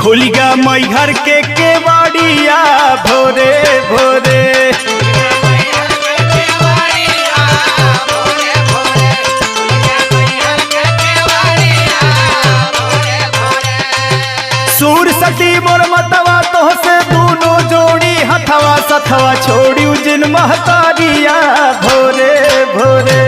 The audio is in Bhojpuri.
खुल गया मई घर के केवाड़िया भोरे भोरे। सूर सती मोर मतवा तो से दोनों जोड़ी हथवा सथवा छोड़ी जिन महतारिया भोरे भोरे।